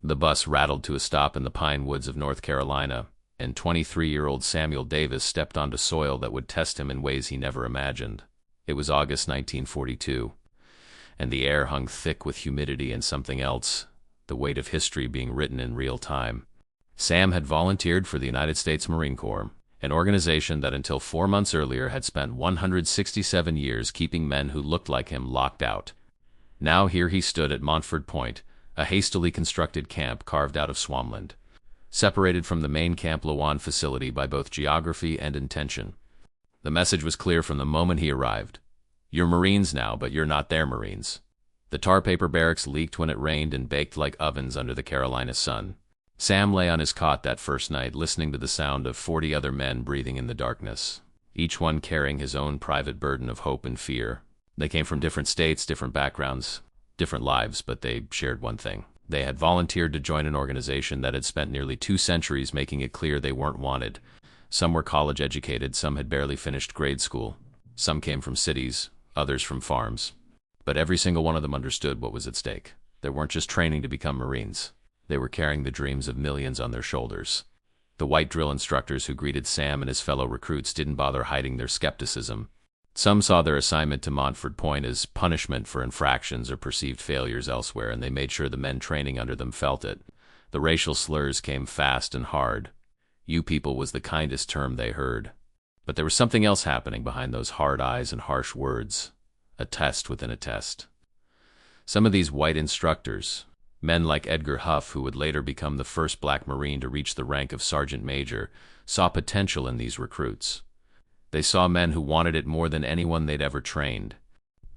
The bus rattled to a stop in the pine woods of North Carolina, and 23-year-old Samuel Davis stepped onto soil that would test him in ways he never imagined. It was August 1942, and the air hung thick with humidity and something else, the weight of history being written in real time. Sam had volunteered for the United States Marine Corps, an organization that until 4 months earlier had spent 167 years keeping men who looked like him locked out. Now here he stood at Montford Point, a hastily constructed camp carved out of swampland, separated from the main Camp Lewan facility by both geography and intention. The message was clear from the moment he arrived. You're Marines now, but you're not their Marines. The tar paper barracks leaked when it rained and baked like ovens under the Carolina sun. Sam lay on his cot that first night, listening to the sound of 40 other men breathing in the darkness, each one carrying his own private burden of hope and fear. They came from different states, different backgrounds, different lives, but they shared one thing. They had volunteered to join an organization that had spent nearly 2 centuries making it clear they weren't wanted. Some were college-educated, some had barely finished grade school. Some came from cities, others from farms. But every single one of them understood what was at stake. They weren't just training to become Marines. They were carrying the dreams of millions on their shoulders. The white drill instructors who greeted Sam and his fellow recruits didn't bother hiding their skepticism. Some saw their assignment to Montford Point as punishment for infractions or perceived failures elsewhere, and they made sure the men training under them felt it. The racial slurs came fast and hard. "You people" was the kindest term they heard. But there was something else happening behind those hard eyes and harsh words. A test within a test. Some of these white instructors, men like Edgar Huff, who would later become the first black Marine to reach the rank of Sergeant Major, saw potential in these recruits. They saw men who wanted it more than anyone they'd ever trained.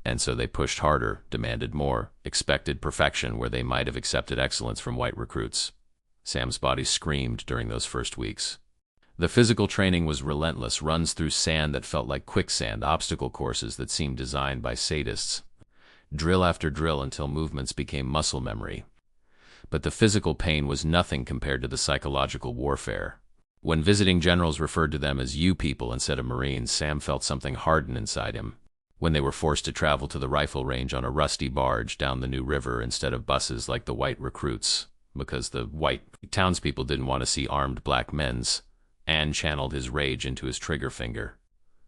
And so they pushed harder, demanded more, expected perfection where they might have accepted excellence from white recruits. Sam's body screamed during those first weeks. The physical training was relentless, runs through sand that felt like quicksand, obstacle courses that seemed designed by sadists. Drill after drill until movements became muscle memory. But the physical pain was nothing compared to the psychological warfare. When visiting generals referred to them as "you people" instead of Marines, Sam felt something harden inside him. When they were forced to travel to the rifle range on a rusty barge down the New River instead of buses like the white recruits, because the white townspeople didn't want to see armed black men's, Ann channeled his rage into his trigger finger.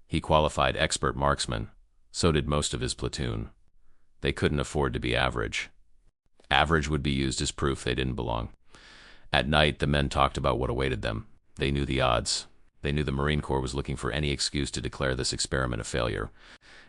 He qualified expert marksman. So did most of his platoon. They couldn't afford to be average. Average would be used as proof they didn't belong. At night, the men talked about what awaited them. They knew the odds. They knew the Marine Corps was looking for any excuse to declare this experiment a failure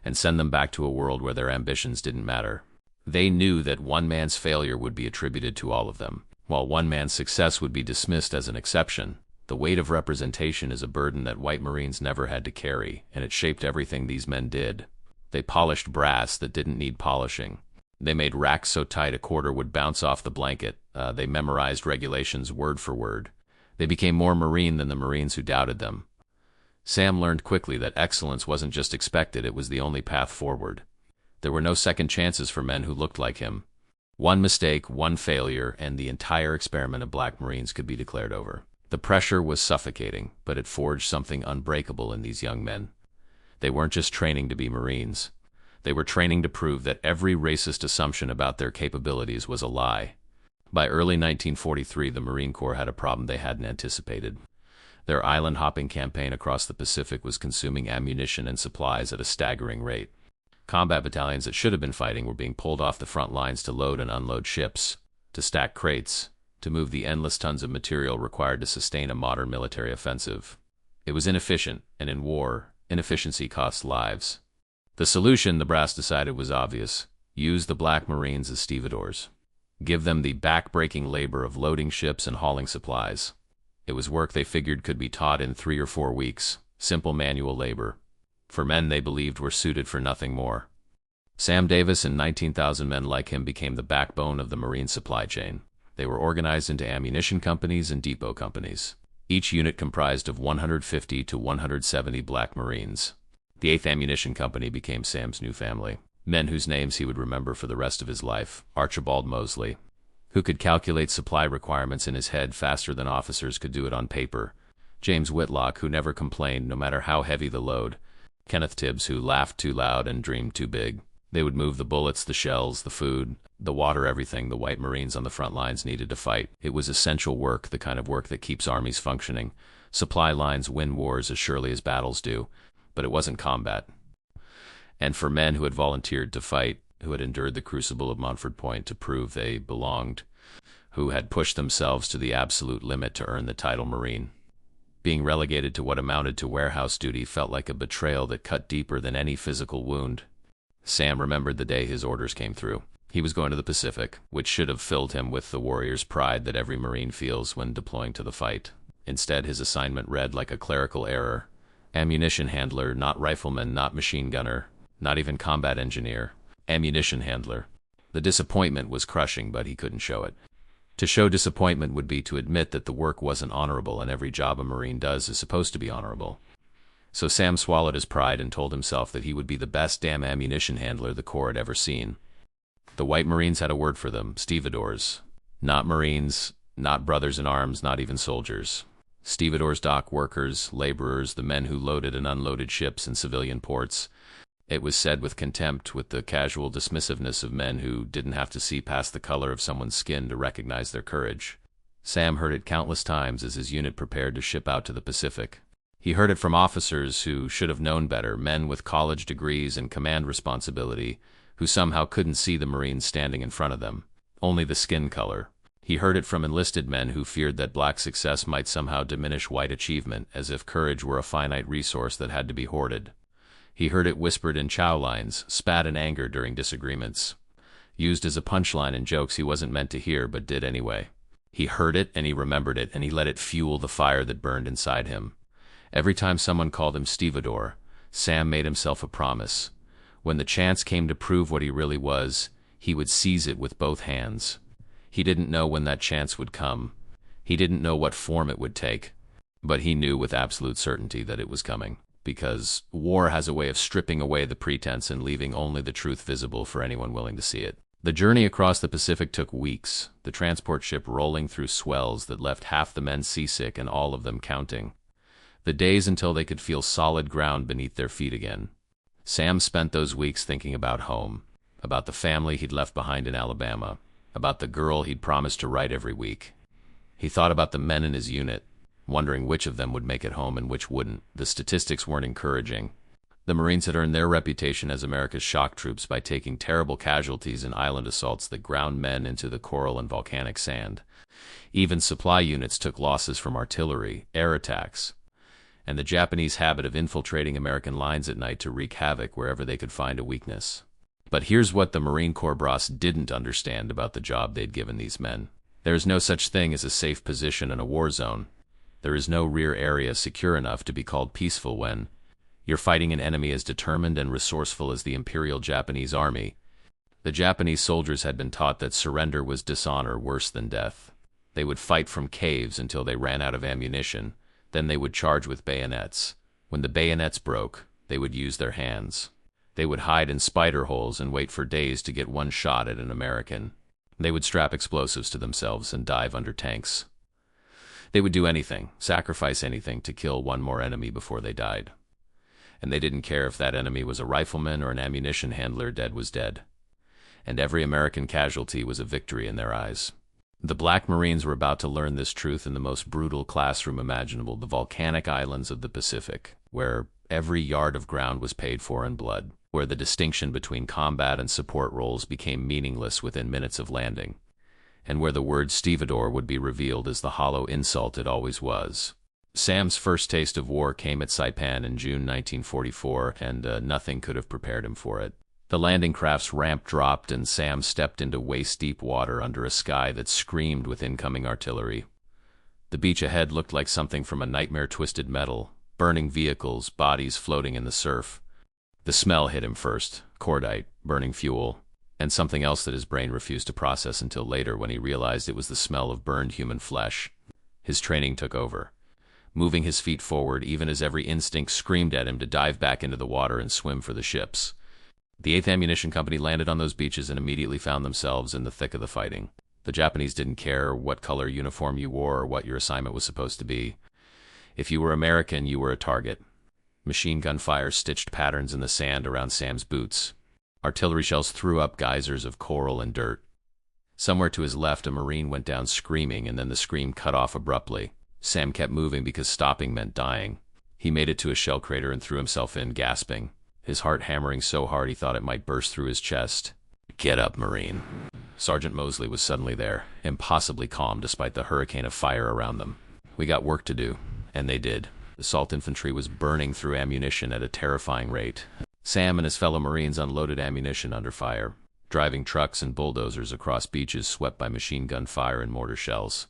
and send them back to a world where their ambitions didn't matter. They knew that one man's failure would be attributed to all of them, while one man's success would be dismissed as an exception. The weight of representation is a burden that white Marines never had to carry, and it shaped everything these men did. They polished brass that didn't need polishing. They made racks so tight a quarter would bounce off the blanket. They memorized regulations word for word. They became more Marine than the Marines who doubted them. Sam learned quickly that excellence wasn't just expected, it was the only path forward. There were no second chances for men who looked like him. One mistake, one failure, and the entire experiment of black Marines could be declared over. The pressure was suffocating, but it forged something unbreakable in these young men. They weren't just training to be Marines. They were training to prove that every racist assumption about their capabilities was a lie. By early 1943, the Marine Corps had a problem they hadn't anticipated. Their island-hopping campaign across the Pacific was consuming ammunition and supplies at a staggering rate. Combat battalions that should have been fighting were being pulled off the front lines to load and unload ships, to stack crates, to move the endless tons of material required to sustain a modern military offensive. It was inefficient, and in war, inefficiency costs lives. The solution, the brass decided, was obvious. Use the black Marines as stevedores. Give them the back-breaking labor of loading ships and hauling supplies. It was work they figured could be taught in 3 or 4 weeks, simple manual labor, for men they believed were suited for nothing more. Sam Davis and 19,000 men like him became the backbone of the Marine supply chain. They were organized into ammunition companies and depot companies. Each unit comprised of 150 to 170 black Marines. The 8th Ammunition Company became Sam's new family. Men whose names he would remember for the rest of his life. Archibald Mosley, who could calculate supply requirements in his head faster than officers could do it on paper. James Whitlock, who never complained no matter how heavy the load. Kenneth Tibbs, who laughed too loud and dreamed too big. They would move the bullets, the shells, the food, the water, everything the white Marines on the front lines needed to fight. It was essential work, the kind of work that keeps armies functioning. Supply lines win wars as surely as battles do, but it wasn't combat. And for men who had volunteered to fight, who had endured the crucible of Montford Point to prove they belonged, who had pushed themselves to the absolute limit to earn the title Marine, being relegated to what amounted to warehouse duty felt like a betrayal that cut deeper than any physical wound. Sam remembered the day his orders came through. He was going to the Pacific, which should have filled him with the warrior's pride that every Marine feels when deploying to the fight. Instead, his assignment read like a clerical error. Ammunition handler, not rifleman, not machine gunner, not even combat engineer. Ammunition handler. The disappointment was crushing, but he couldn't show it. To show disappointment would be to admit that the work wasn't honorable, and every job a Marine does is supposed to be honorable. So Sam swallowed his pride and told himself that he would be the best damn ammunition handler the Corps had ever seen. The white Marines had a word for them, Stevedores. Not Marines, not brothers in arms, not even soldiers. Stevedores, dock workers, laborers, the men who loaded and unloaded ships in civilian ports. It was said with contempt, with the casual dismissiveness of men who didn't have to see past the color of someone's skin to recognize their courage. Sam heard it countless times as his unit prepared to ship out to the Pacific. He heard it from officers who should have known better, men with college degrees and command responsibility, who somehow couldn't see the Marines standing in front of them, only the skin color. He heard it from enlisted men who feared that black success might somehow diminish white achievement, as if courage were a finite resource that had to be hoarded. He heard it whispered in chow lines, spat in anger during disagreements, used as a punchline in jokes he wasn't meant to hear but did anyway. He heard it and he remembered it, and he let it fuel the fire that burned inside him. Every time someone called him Stevedore, Sam made himself a promise. When the chance came to prove what he really was, he would seize it with both hands. He didn't know when that chance would come. He didn't know what form it would take. But he knew with absolute certainty that it was coming. Because war has a way of stripping away the pretense and leaving only the truth visible for anyone willing to see it. The journey across the Pacific took weeks, the transport ship rolling through swells that left half the men seasick and all of them counting. The days until they could feel solid ground beneath their feet again. Sam spent those weeks thinking about home, about the family he'd left behind in Alabama, about the girl he'd promised to write every week. He thought about the men in his unit, wondering which of them would make it home and which wouldn't. The statistics weren't encouraging. The Marines had earned their reputation as America's shock troops by taking terrible casualties in island assaults that ground men into the coral and volcanic sand. Even supply units took losses from artillery, air attacks, and the Japanese habit of infiltrating American lines at night to wreak havoc wherever they could find a weakness. But here's what the Marine Corps brass didn't understand about the job they'd given these men. There is no such thing as a safe position in a war zone. There is no rear area secure enough to be called peaceful when you're fighting an enemy as determined and resourceful as the Imperial Japanese Army. The Japanese soldiers had been taught that surrender was dishonor worse than death. They would fight from caves until they ran out of ammunition. Then they would charge with bayonets. When the bayonets broke, they would use their hands. They would hide in spider holes and wait for days to get one shot at an American. They would strap explosives to themselves and dive under tanks. They would do anything, sacrifice anything to kill one more enemy before they died. And they didn't care if that enemy was a rifleman or an ammunition handler. Dead was dead. And every American casualty was a victory in their eyes. The Black Marines were about to learn this truth in the most brutal classroom imaginable, the volcanic islands of the Pacific, where every yard of ground was paid for in blood, where the distinction between combat and support roles became meaningless within minutes of landing, and where the word stevedore would be revealed as the hollow insult it always was. Sam's first taste of war came at Saipan in June 1944, and nothing could have prepared him for it. The landing craft's ramp dropped, and Sam stepped into waist-deep water under a sky that screamed with incoming artillery. The beach ahead looked like something from a nightmare twisted metal, burning vehicles, bodies floating in the surf. The smell hit him first, cordite, burning fuel, and something else that his brain refused to process until later when he realized it was the smell of burned human flesh. His training took over, moving his feet forward even as every instinct screamed at him to dive back into the water and swim for the ships. The 8th Ammunition Company landed on those beaches and immediately found themselves in the thick of the fighting. The Japanese didn't care what color uniform you wore or what your assignment was supposed to be. If you were American, you were a target. Machine gun fire stitched patterns in the sand around Sam's boots. Artillery shells threw up geysers of coral and dirt. Somewhere to his left, a Marine went down screaming, and then the scream cut off abruptly. Sam kept moving because stopping meant dying. He made it to a shell crater and threw himself in, gasping, his heart hammering so hard he thought it might burst through his chest. "Get up, Marine." Sergeant Mosley was suddenly there, impossibly calm despite the hurricane of fire around them. "We got work to do," and they did. The assault infantry was burning through ammunition at a terrifying rate. Sam and his fellow Marines unloaded ammunition under fire, driving trucks and bulldozers across beaches swept by machine gun fire and mortar shells.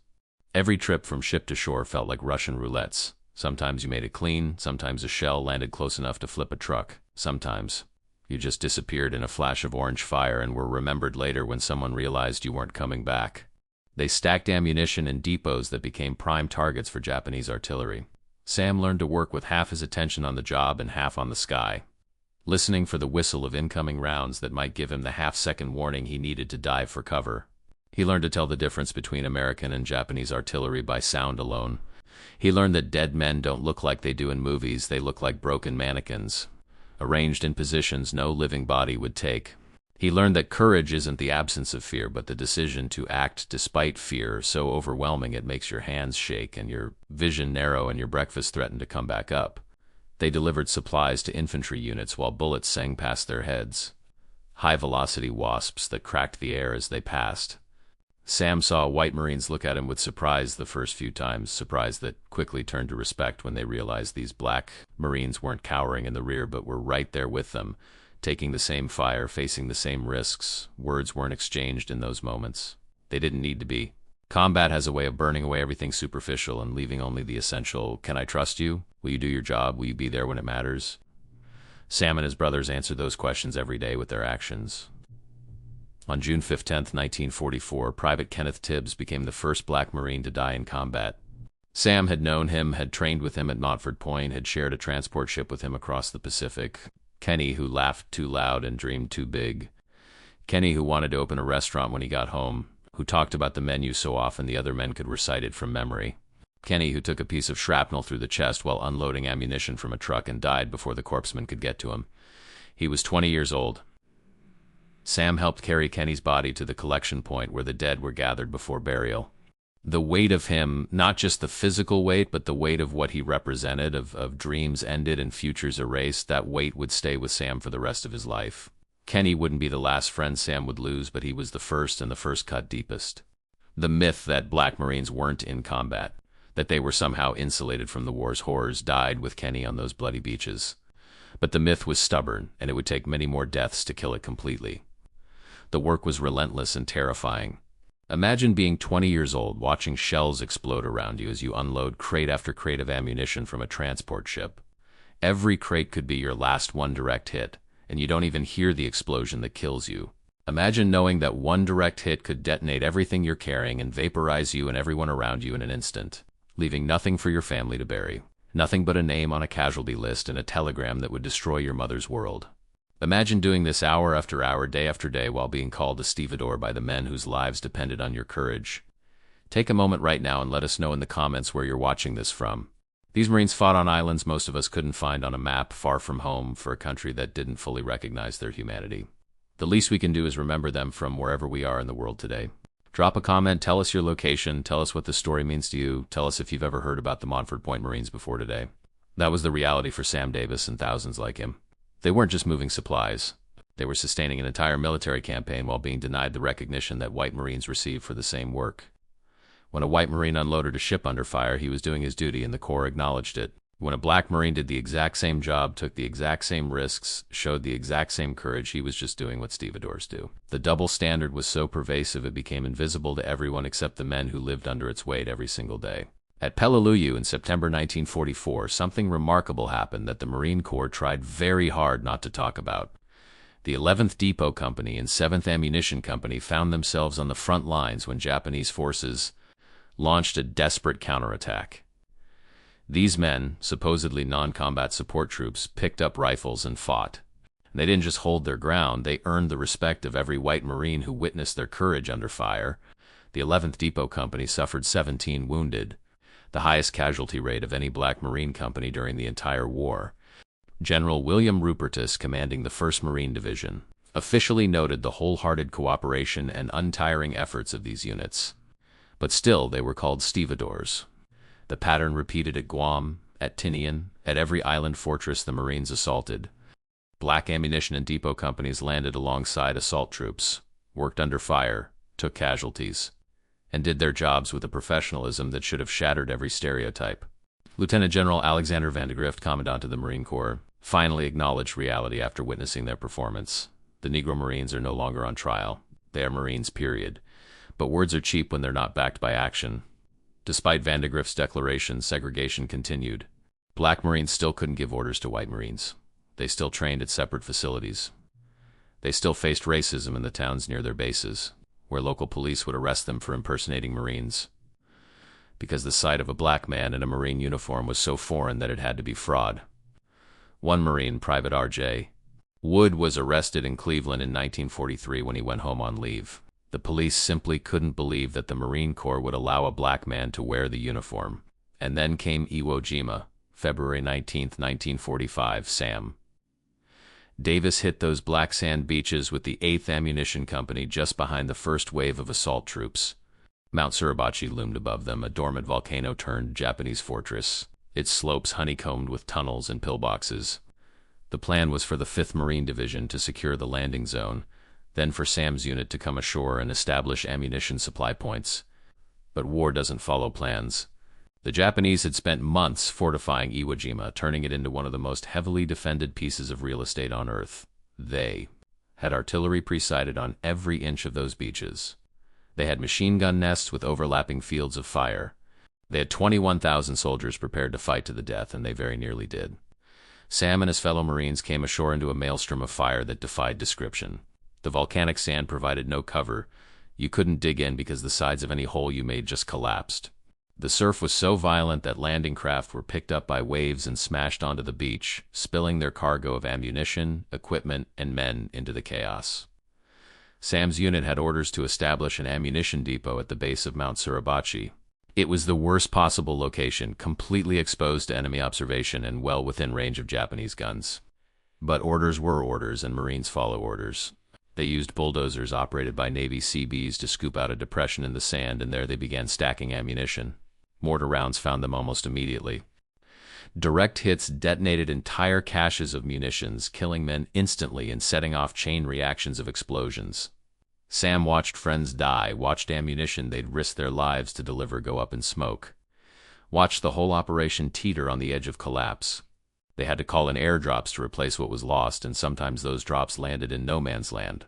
Every trip from ship to shore felt like Russian roulettes. Sometimes you made it clean, sometimes a shell landed close enough to flip a truck. Sometimes you just disappeared in a flash of orange fire and were remembered later when someone realized you weren't coming back. They stacked ammunition in depots that became prime targets for Japanese artillery. Sam learned to work with half his attention on the job and half on the sky, listening for the whistle of incoming rounds that might give him the half-second warning he needed to dive for cover. He learned to tell the difference between American and Japanese artillery by sound alone. He learned that dead men don't look like they do in movies, they look like broken mannequins, arranged in positions no living body would take. He learned that courage isn't the absence of fear, but the decision to act despite fear so overwhelming it makes your hands shake and your vision narrow and your breakfast threaten to come back up. They delivered supplies to infantry units while bullets sang past their heads, high-velocity wasps that cracked the air as they passed. Sam saw white Marines look at him with surprise the first few times, surprise that quickly turned to respect when they realized these black Marines weren't cowering in the rear but were right there with them, taking the same fire, facing the same risks. Words weren't exchanged in those moments. They didn't need to be. Combat has a way of burning away everything superficial and leaving only the essential. Can I trust you? Will you do your job? Will you be there when it matters? Sam and his brothers answered those questions every day with their actions. On June 15, 1944, Private Kenneth Tibbs became the first black Marine to die in combat. Sam had known him, had trained with him at Montford Point, had shared a transport ship with him across the Pacific. Kenny, who laughed too loud and dreamed too big. Kenny, who wanted to open a restaurant when he got home, who talked about the menu so often the other men could recite it from memory. Kenny, who took a piece of shrapnel through the chest while unloading ammunition from a truck and died before the corpsman could get to him. He was 20 years old. Sam helped carry Kenny's body to the collection point where the dead were gathered before burial. The weight of him, not just the physical weight, but the weight of what he represented, of dreams ended and futures erased, that weight would stay with Sam for the rest of his life. Kenny wouldn't be the last friend Sam would lose, but he was the first, and the first cut deepest. The myth that black Marines weren't in combat, that they were somehow insulated from the war's horrors, died with Kenny on those bloody beaches. But the myth was stubborn, and it would take many more deaths to kill it completely. The work was relentless and terrifying. Imagine being 20 years old, watching shells explode around you as you unload crate after crate of ammunition from a transport ship. Every crate could be your last one direct hit, and you don't even hear the explosion that kills you. Imagine knowing that one direct hit could detonate everything you're carrying and vaporize you and everyone around you in an instant, leaving nothing for your family to bury, nothing but a name on a casualty list and a telegram that would destroy your mother's world. Imagine doing this hour after hour, day after day, while being called a stevedore by the men whose lives depended on your courage. Take a moment right now and let us know in the comments where you're watching this from. These Marines fought on islands most of us couldn't find on a map, far from home, for a country that didn't fully recognize their humanity. The least we can do is remember them from wherever we are in the world today. Drop a comment, tell us your location, tell us what this story means to you, tell us if you've ever heard about the Montford Point Marines before today. That was the reality for Sam Davis and thousands like him. They weren't just moving supplies. They were sustaining an entire military campaign while being denied the recognition that white Marines received for the same work. When a white Marine unloaded a ship under fire, he was doing his duty and the Corps acknowledged it. When a black Marine did the exact same job, took the exact same risks, showed the exact same courage, he was just doing what stevedores do. The double standard was so pervasive it became invisible to everyone except the men who lived under its weight every single day. At Peleliu in September 1944, something remarkable happened that the Marine Corps tried very hard not to talk about. The 11th Depot Company and 7th Ammunition Company found themselves on the front lines when Japanese forces launched a desperate counterattack. These men, supposedly non-combat support troops, picked up rifles and fought. They didn't just hold their ground, they earned the respect of every white Marine who witnessed their courage under fire. The 11th Depot Company suffered 17 wounded, the highest casualty rate of any black Marine company during the entire war. General William Rupertus, commanding the 1st Marine Division, officially noted the wholehearted cooperation and untiring efforts of these units. But still, they were called Stevedores. The pattern repeated at Guam, at Tinian, at every island fortress the Marines assaulted. Black ammunition and depot companies landed alongside assault troops, worked under fire, took casualties, and did their jobs with a professionalism that should have shattered every stereotype. Lieutenant General Alexander Vandegrift, Commandant of the Marine Corps, finally acknowledged reality after witnessing their performance. The Negro Marines are no longer on trial. They are Marines, period. But words are cheap when they're not backed by action. Despite Vandegrift's declaration, segregation continued. Black Marines still couldn't give orders to white Marines. They still trained at separate facilities. They still faced racism in the towns near their bases, where local police would arrest them for impersonating Marines, because the sight of a black man in a Marine uniform was so foreign that it had to be fraud. One Marine, Private R.J. Wood, was arrested in Cleveland in 1943 when he went home on leave. The police simply couldn't believe that the Marine Corps would allow a black man to wear the uniform. And then came Iwo Jima, February 19, 1945, Sam Davis hit those black sand beaches with the 8th Ammunition Company just behind the first wave of assault troops. Mount Suribachi loomed above them, a dormant volcano-turned Japanese fortress, its slopes honeycombed with tunnels and pillboxes. The plan was for the 5th Marine Division to secure the landing zone, then for Sam's unit to come ashore and establish ammunition supply points. But war doesn't follow plans. The Japanese had spent months fortifying Iwo Jima, turning it into one of the most heavily defended pieces of real estate on Earth. They had artillery pre-sighted on every inch of those beaches. They had machine gun nests with overlapping fields of fire. They had 21,000 soldiers prepared to fight to the death, and they very nearly did. Sam and his fellow Marines came ashore into a maelstrom of fire that defied description. The volcanic sand provided no cover. You couldn't dig in because the sides of any hole you made just collapsed. The surf was so violent that landing craft were picked up by waves and smashed onto the beach, spilling their cargo of ammunition, equipment, and men into the chaos. Sam's unit had orders to establish an ammunition depot at the base of Mount Suribachi. It was the worst possible location, completely exposed to enemy observation and well within range of Japanese guns. But orders were orders, and Marines follow orders. They used bulldozers operated by Navy Seabees to scoop out a depression in the sand, and there they began stacking ammunition. Mortar rounds found them almost immediately. Direct hits detonated entire caches of munitions, killing men instantly and setting off chain reactions of explosions. Sam watched friends die, watched ammunition they'd risked their lives to deliver go up in smoke, watched the whole operation teeter on the edge of collapse. They had to call in airdrops to replace what was lost, and sometimes those drops landed in no man's land.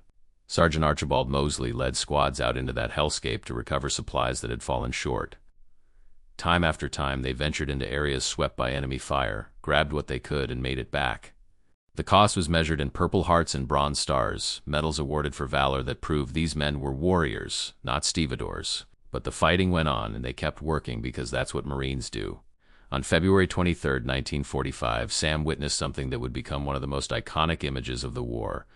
Sergeant Archibald Mosley led squads out into that hellscape to recover supplies that had fallen short. Time after time, they ventured into areas swept by enemy fire, grabbed what they could, and made it back. The cost was measured in Purple Hearts and Bronze Stars, medals awarded for valor that proved these men were warriors, not stevedores. But the fighting went on, and they kept working because that's what Marines do. On February 23, 1945, Sam witnessed something that would become one of the most iconic images of the war.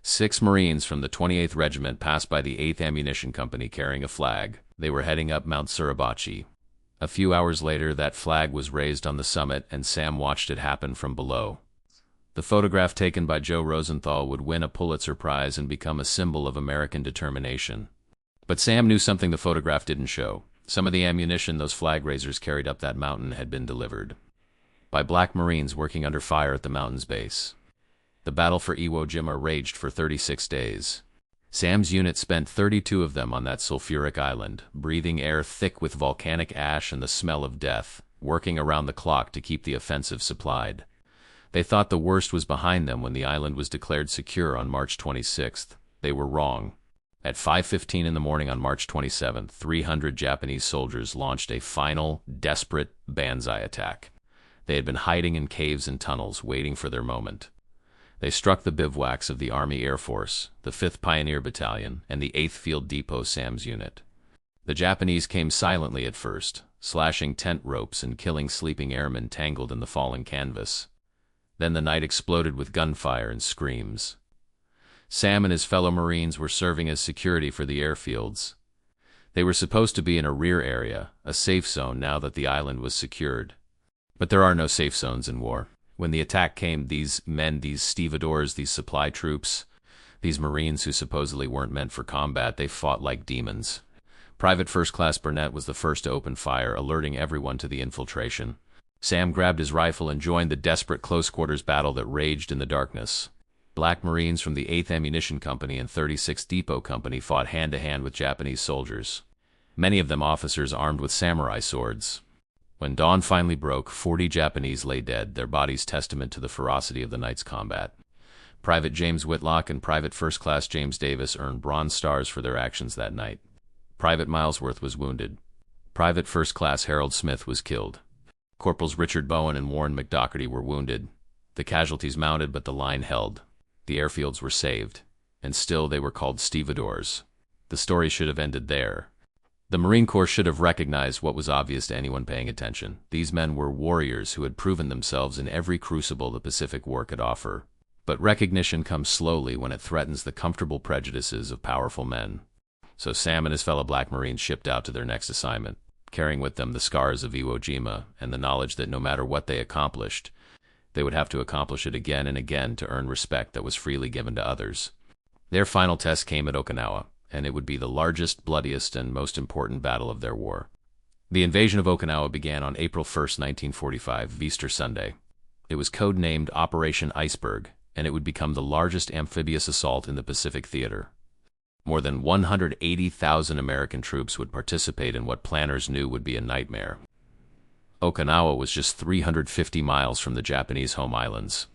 6 Marines from the 28th Regiment passed by the 8th Ammunition Company carrying a flag. They were heading up Mount Suribachi. A few hours later, that flag was raised on the summit, and Sam watched it happen from below. The photograph taken by Joe Rosenthal would win a Pulitzer Prize and become a symbol of American determination. But Sam knew something the photograph didn't show. Some of the ammunition those flag raisers carried up that mountain had been delivered by black Marines working under fire at the mountain's base. The battle for Iwo Jima raged for 36 days. Sam's unit spent 32 of them on that sulfuric island, breathing air thick with volcanic ash and the smell of death, working around the clock to keep the offensive supplied. They thought the worst was behind them when the island was declared secure on March 26th. They were wrong. At 5:15 in the morning on March 27th, 300 Japanese soldiers launched a final, desperate banzai attack. They had been hiding in caves and tunnels, waiting for their moment. They struck the bivouacs of the Army Air Force, the 5th Pioneer Battalion, and the 8th Field Depot Sam's unit. The Japanese came silently at first, slashing tent ropes and killing sleeping airmen tangled in the falling canvas. Then the night exploded with gunfire and screams. Sam and his fellow Marines were serving as security for the airfields. They were supposed to be in a rear area, a safe zone now that the island was secured. But there are no safe zones in war. When the attack came, these men, these stevedores, these supply troops, These Marines who supposedly weren't meant for combat, they fought like demons. Private First Class Burnett was the first to open fire, alerting everyone to the infiltration. Sam grabbed his rifle and joined the desperate close-quarters battle that raged in the darkness. Black Marines from the 8th Ammunition Company and 36th Depot Company fought hand-to-hand with Japanese soldiers, many of them officers armed with samurai swords. When dawn finally broke, 40 Japanese lay dead, their bodies testament to the ferocity of the night's combat. Private James Whitlock and Private First Class James Davis earned Bronze Stars for their actions that night. Private Milesworth was wounded. Private First Class Harold Smith was killed. Corporals Richard Bowen and Warren McDougherty were wounded. The casualties mounted, but the line held. The airfields were saved, and still they were called Stevedores. The story should have ended there. The Marine Corps should have recognized what was obvious to anyone paying attention. These men were warriors who had proven themselves in every crucible the Pacific War could offer. But recognition comes slowly when it threatens the comfortable prejudices of powerful men. So Sam and his fellow Black Marines shipped out to their next assignment, carrying with them the scars of Iwo Jima and the knowledge that no matter what they accomplished, they would have to accomplish it again and again to earn respect that was freely given to others. Their final test came at Okinawa, and it would be the largest, bloodiest, and most important battle of their war. The invasion of Okinawa began on April 1, 1945, Easter Sunday. It was codenamed Operation Iceberg, and it would become the largest amphibious assault in the Pacific theater. More than 180,000 American troops would participate in what planners knew would be a nightmare. Okinawa was just 350 miles from the Japanese home islands.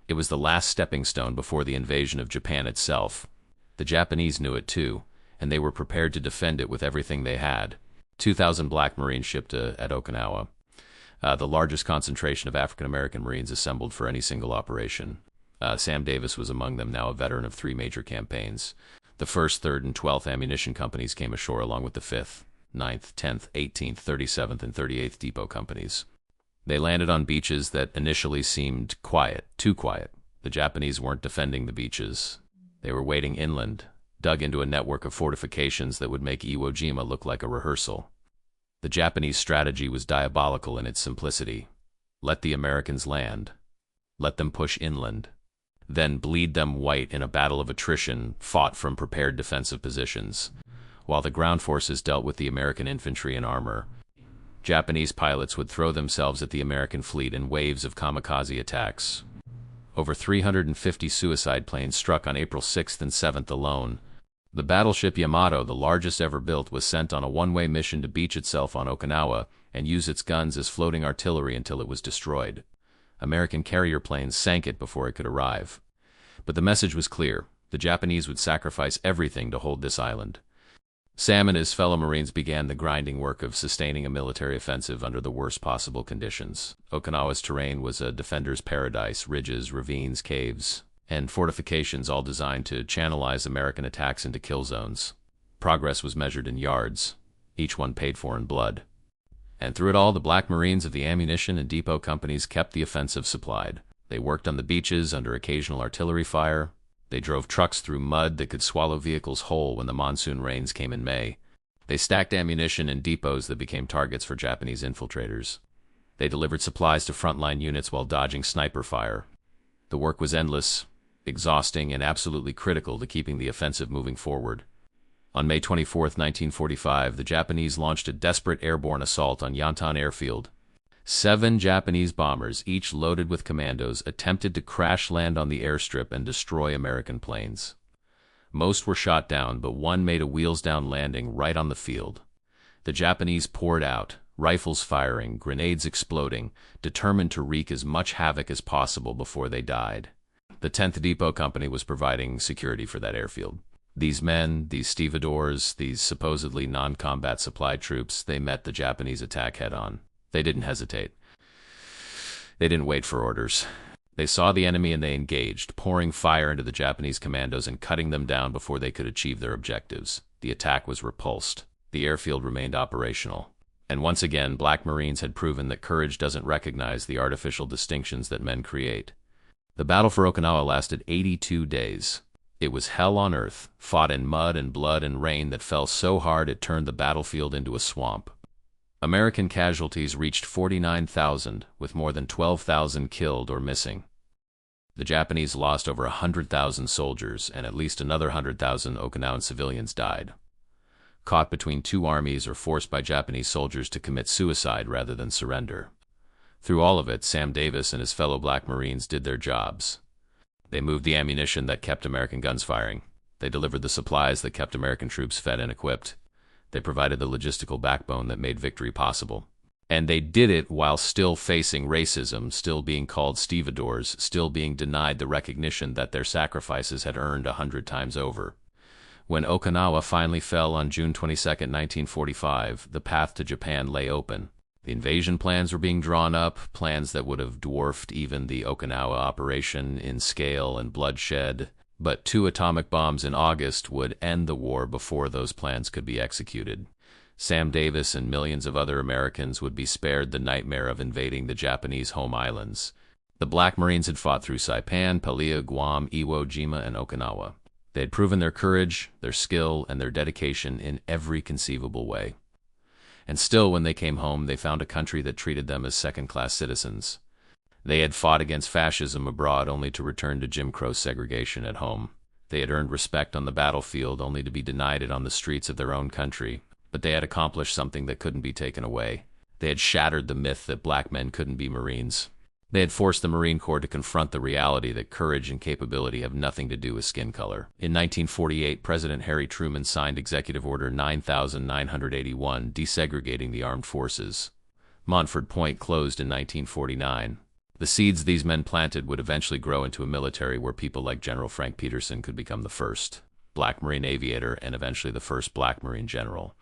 It was the last stepping stone before the invasion of Japan itself. The Japanese knew it too, and they were prepared to defend it with everything they had. 2,000 Black Marines shipped at Okinawa, the largest concentration of African-American Marines assembled for any single operation. Sam Davis was among them, now a veteran of 3 major campaigns. The 1st, 3rd, and 12th Ammunition Companies came ashore along with the 5th, 9th, 10th, 18th, 37th, and 38th Depot Companies. They landed on beaches that initially seemed quiet, too quiet. The Japanese weren't defending the beaches. They were wading inland, dug into a network of fortifications that would make Iwo Jima look like a rehearsal. The Japanese strategy was diabolical in its simplicity. Let the Americans land. Let them push inland. Then bleed them white in a battle of attrition fought from prepared defensive positions, while the ground forces dealt with the American infantry and armor. Japanese pilots would throw themselves at the American fleet in waves of kamikaze attacks. Over 350 suicide planes struck on April 6th and 7th alone. The battleship Yamato, the largest ever built, was sent on a one-way mission to beach itself on Okinawa and use its guns as floating artillery until it was destroyed. American carrier planes sank it before it could arrive. But the message was clear. The Japanese would sacrifice everything to hold this island. Sam and his fellow Marines began the grinding work of sustaining a military offensive under the worst possible conditions. Okinawa's terrain was a defender's paradise, ridges, ravines, caves, and fortifications all designed to channelize American attacks into kill zones. Progress was measured in yards, each one paid for in blood. And through it all, the Black Marines of the ammunition and depot companies kept the offensive supplied. They worked on the beaches under occasional artillery fire. They drove trucks through mud that could swallow vehicles whole when the monsoon rains came in May. They stacked ammunition in depots that became targets for Japanese infiltrators. They delivered supplies to frontline units while dodging sniper fire. The work was endless, exhausting, and absolutely critical to keeping the offensive moving forward. On May 24, 1945, the Japanese launched a desperate airborne assault on Yantan Airfield. 7 Japanese bombers, each loaded with commandos, attempted to crash land on the airstrip and destroy American planes. Most were shot down, but one made a wheels-down landing right on the field. The Japanese poured out, rifles firing, grenades exploding, determined to wreak as much havoc as possible before they died. The 10th Depot Company was providing security for that airfield. These men, these stevedores, these supposedly non-combat supply troops, they met the Japanese attack head-on. They didn't hesitate. They didn't wait for orders. They saw the enemy and they engaged, pouring fire into the Japanese commandos and cutting them down before they could achieve their objectives. The attack was repulsed. The airfield remained operational. And once again, Black Marines had proven that courage doesn't recognize the artificial distinctions that men create. The battle for Okinawa lasted 82 days. It was hell on earth, fought in mud and blood and rain that fell so hard it turned the battlefield into a swamp. American casualties reached 49,000, with more than 12,000 killed or missing. The Japanese lost over 100,000 soldiers, and at least another 100,000 Okinawan civilians died. Caught between two armies or forced by Japanese soldiers to commit suicide rather than surrender. Through all of it, Sam Davis and his fellow Black Marines did their jobs. They moved the ammunition that kept American guns firing. They delivered the supplies that kept American troops fed and equipped. They provided the logistical backbone that made victory possible. And they did it while still facing racism, still being called Stevedores, still being denied the recognition that their sacrifices had earned 100 times over. When Okinawa finally fell on June 22, 1945, the path to Japan lay open. The invasion plans were being drawn up, plans that would have dwarfed even the Okinawa operation in scale and bloodshed. But 2 atomic bombs in August would end the war before those plans could be executed. Sam Davis and millions of other Americans would be spared the nightmare of invading the Japanese home islands. The Black Marines had fought through Saipan, Peleliu, Guam, Iwo Jima, and Okinawa. They had proven their courage, their skill, and their dedication in every conceivable way. And still, when they came home, they found a country that treated them as second-class citizens. They had fought against fascism abroad only to return to Jim Crow segregation at home. They had earned respect on the battlefield only to be denied it on the streets of their own country. But they had accomplished something that couldn't be taken away. They had shattered the myth that black men couldn't be Marines. They had forced the Marine Corps to confront the reality that courage and capability have nothing to do with skin color. In 1948, President Harry Truman signed Executive Order 9981 desegregating the armed forces. Montford Point closed in 1949. The seeds these men planted would eventually grow into a military where people like General Frank Peterson could become the first Black Marine aviator and eventually the first Black Marine general.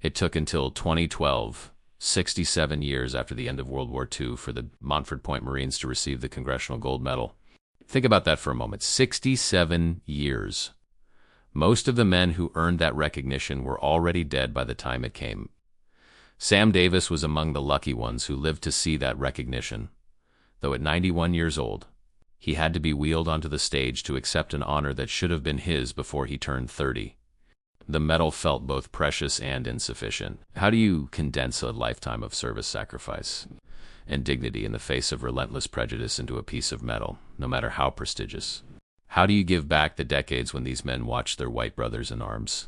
It took until 2012, 67 years after the end of World War II, for the Montford Point Marines to receive the Congressional Gold Medal. Think about that for a moment. 67 years. Most of the men who earned that recognition were already dead by the time it came. Sam Davis was among the lucky ones who lived to see that recognition. Though at 91 years old, he had to be wheeled onto the stage to accept an honor that should have been his before he turned 30. The medal felt both precious and insufficient. How do you condense a lifetime of service, sacrifice, and dignity in the face of relentless prejudice into a piece of metal, no matter how prestigious? How do you give back the decades when these men watched their white brothers in arms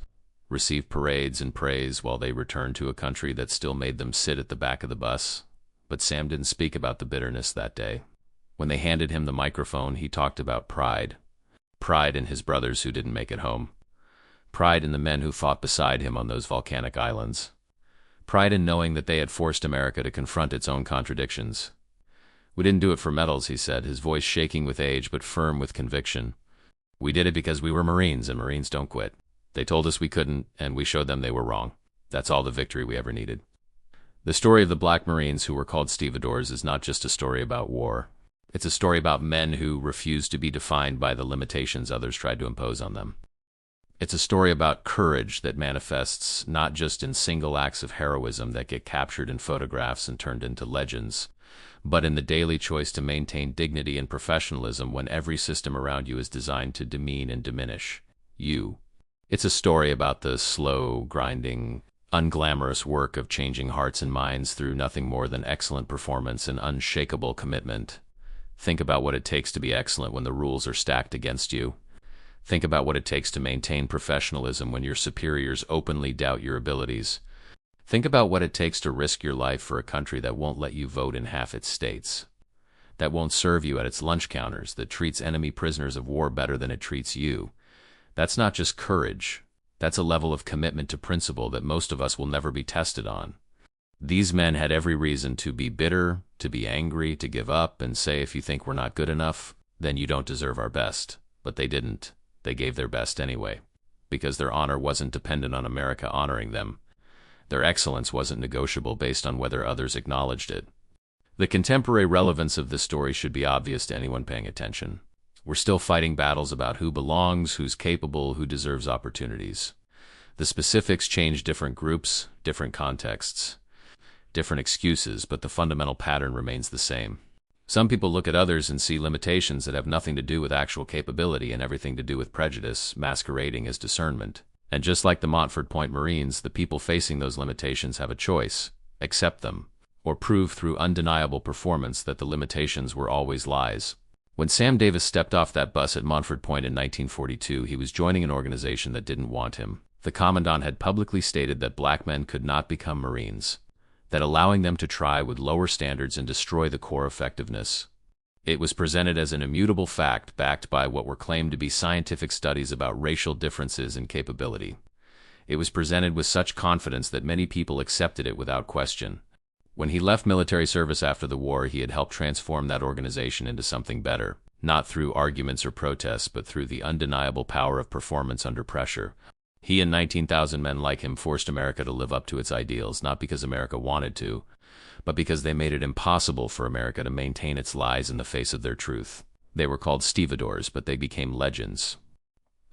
receive parades and praise while they returned to a country that still made them sit at the back of the bus? But Sam didn't speak about the bitterness that day. When they handed him the microphone, he talked about pride. Pride in his brothers who didn't make it home. Pride in the men who fought beside him on those volcanic islands. Pride in knowing that they had forced America to confront its own contradictions. We didn't do it for medals, he said, his voice shaking with age but firm with conviction. We did it because we were Marines, and Marines don't quit. They told us we couldn't, and we showed them they were wrong. That's all the victory we ever needed. The story of the Black Marines who were called Stevedores is not just a story about war. It's a story about men who refused to be defined by the limitations others tried to impose on them. It's a story about courage that manifests not just in single acts of heroism that get captured in photographs and turned into legends, but in the daily choice to maintain dignity and professionalism when every system around you is designed to demean and diminish you. It's a story about the slow, grinding, unglamorous work of changing hearts and minds through nothing more than excellent performance and unshakable commitment. Think about what it takes to be excellent when the rules are stacked against you. Think about what it takes to maintain professionalism when your superiors openly doubt your abilities. Think about what it takes to risk your life for a country that won't let you vote in half its states, that won't serve you at its lunch counters, that treats enemy prisoners of war better than it treats you. That's not just courage. That's a level of commitment to principle that most of us will never be tested on. These men had every reason to be bitter, to be angry, to give up, and say, if you think we're not good enough, then you don't deserve our best. But they didn't. They gave their best anyway, because their honor wasn't dependent on America honoring them. Their excellence wasn't negotiable based on whether others acknowledged it. The contemporary relevance of this story should be obvious to anyone paying attention. We're still fighting battles about who belongs, who's capable, who deserves opportunities. The specifics change different groups, different contexts, different excuses, but the fundamental pattern remains the same. Some people look at others and see limitations that have nothing to do with actual capability and everything to do with prejudice, masquerading as discernment. And just like the Montford Point Marines, the people facing those limitations have a choice: accept them, or prove through undeniable performance that the limitations were always lies. When Sam Davis stepped off that bus at Montford Point in 1942, he was joining an organization that didn't want him. The commandant had publicly stated that black men could not become Marines, that allowing them to try would lower standards and destroy the Corps' effectiveness. It was presented as an immutable fact backed by what were claimed to be scientific studies about racial differences in capability. It was presented with such confidence that many people accepted it without question. When he left military service after the war, he had helped transform that organization into something better, not through arguments or protests, but through the undeniable power of performance under pressure. He and 19,000 men like him forced America to live up to its ideals, not because America wanted to, but because they made it impossible for America to maintain its lies in the face of their truth. They were called Stevedores, but they became legends.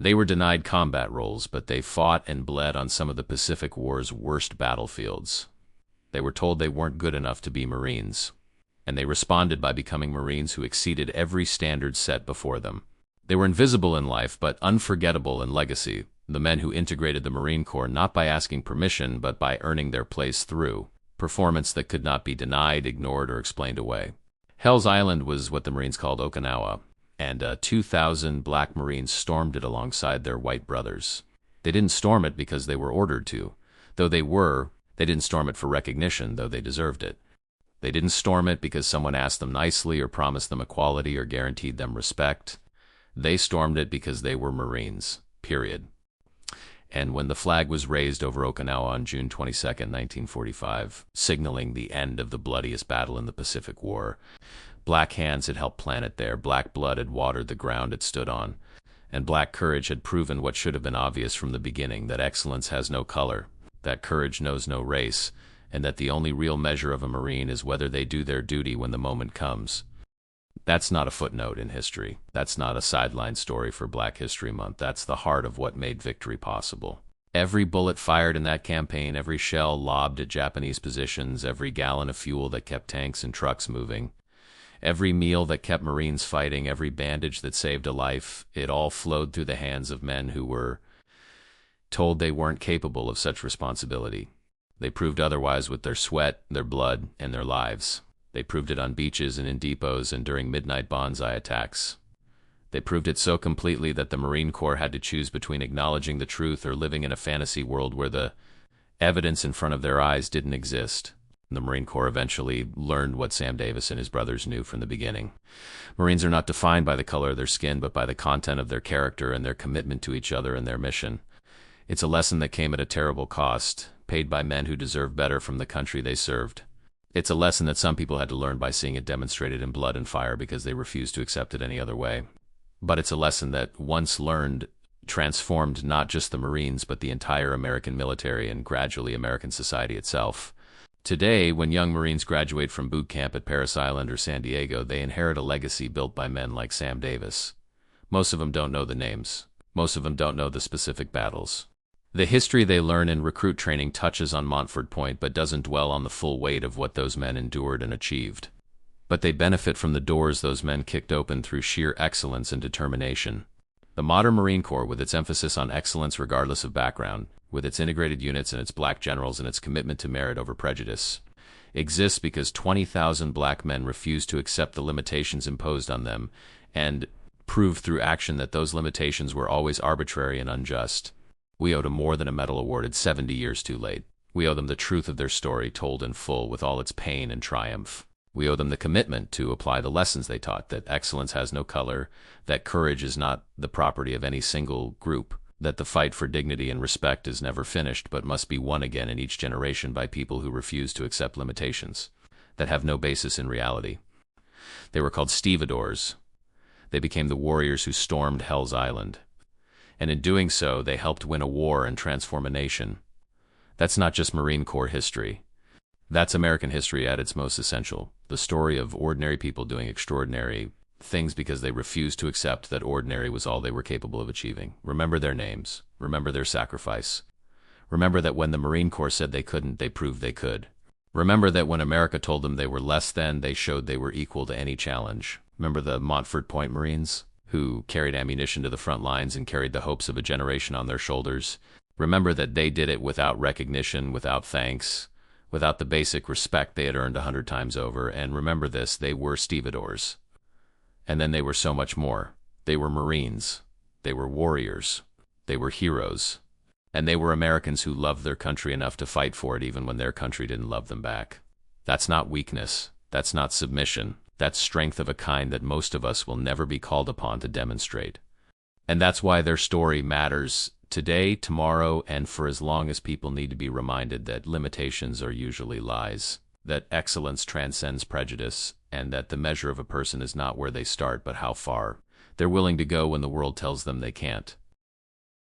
They were denied combat roles, but they fought and bled on some of the Pacific War's worst battlefields. They were told they weren't good enough to be Marines, and they responded by becoming Marines who exceeded every standard set before them. They were invisible in life, but unforgettable in legacy, the men who integrated the Marine Corps not by asking permission, but by earning their place through performance that could not be denied, ignored, or explained away. Hell's Island was what the Marines called Okinawa, and 2,000 black Marines stormed it alongside their white brothers. They didn't storm it because they were ordered to, though they didn't storm it for recognition, though they deserved it. They didn't storm it because someone asked them nicely or promised them equality or guaranteed them respect. They stormed it because they were Marines, period. And when the flag was raised over Okinawa on June 22, 1945, signaling the end of the bloodiest battle in the Pacific War, black hands had helped plant it there, black blood had watered the ground it stood on, and black courage had proven what should have been obvious from the beginning, that excellence has no color, that courage knows no race, and that the only real measure of a Marine is whether they do their duty when the moment comes. That's not a footnote in history. That's not a sideline story for Black History Month. That's the heart of what made victory possible. Every bullet fired in that campaign, every shell lobbed at Japanese positions, every gallon of fuel that kept tanks and trucks moving, every meal that kept Marines fighting, every bandage that saved a life, it all flowed through the hands of men who were told they weren't capable of such responsibility. They proved otherwise with their sweat, their blood, and their lives. They proved it on beaches and in depots and during midnight banzai attacks. They proved it so completely that the Marine Corps had to choose between acknowledging the truth or living in a fantasy world where the evidence in front of their eyes didn't exist. The Marine Corps eventually learned what Sam Davis and his brothers knew from the beginning. Marines are not defined by the color of their skin, but by the content of their character and their commitment to each other and their mission. It's a lesson that came at a terrible cost, paid by men who deserve better from the country they served. It's a lesson that some people had to learn by seeing it demonstrated in blood and fire because they refused to accept it any other way. But it's a lesson that, once learned, transformed not just the Marines, but the entire American military and gradually American society itself. Today, when young Marines graduate from boot camp at Parris Island or San Diego, they inherit a legacy built by men like Sam Davis. Most of them don't know the names. Most of them don't know the specific battles. The history they learn in recruit training touches on Montford Point, but doesn't dwell on the full weight of what those men endured and achieved. But they benefit from the doors those men kicked open through sheer excellence and determination. The modern Marine Corps, with its emphasis on excellence regardless of background, with its integrated units and its black generals and its commitment to merit over prejudice, exists because 20,000 black men refused to accept the limitations imposed on them and proved through action that those limitations were always arbitrary and unjust. We owe them more than a medal awarded 70 years too late. We owe them the truth of their story told in full with all its pain and triumph. We owe them the commitment to apply the lessons they taught, that excellence has no color, that courage is not the property of any single group, that the fight for dignity and respect is never finished but must be won again in each generation by people who refuse to accept limitations that have no basis in reality. They were called Stevedores. They became the warriors who stormed Hell's Island. And in doing so, they helped win a war and transform a nation. That's not just Marine Corps history. That's American history at its most essential, the story of ordinary people doing extraordinary things because they refused to accept that ordinary was all they were capable of achieving. Remember their names. Remember their sacrifice. Remember that when the Marine Corps said they couldn't, they proved they could. Remember that when America told them they were less than, they showed they were equal to any challenge. Remember the Montford Point Marines, who carried ammunition to the front lines and carried the hopes of a generation on their shoulders. Remember that they did it without recognition, without thanks, without the basic respect they had earned 100 times over. And remember this, they were Stevedores. And then they were so much more. They were Marines. They were warriors. They were heroes. And they were Americans who loved their country enough to fight for it even when their country didn't love them back. That's not weakness. That's not submission. That's strength of a kind that most of us will never be called upon to demonstrate. And that's why their story matters today, tomorrow, and for as long as people need to be reminded that limitations are usually lies, that excellence transcends prejudice, and that the measure of a person is not where they start but how far they're willing to go when the world tells them they can't.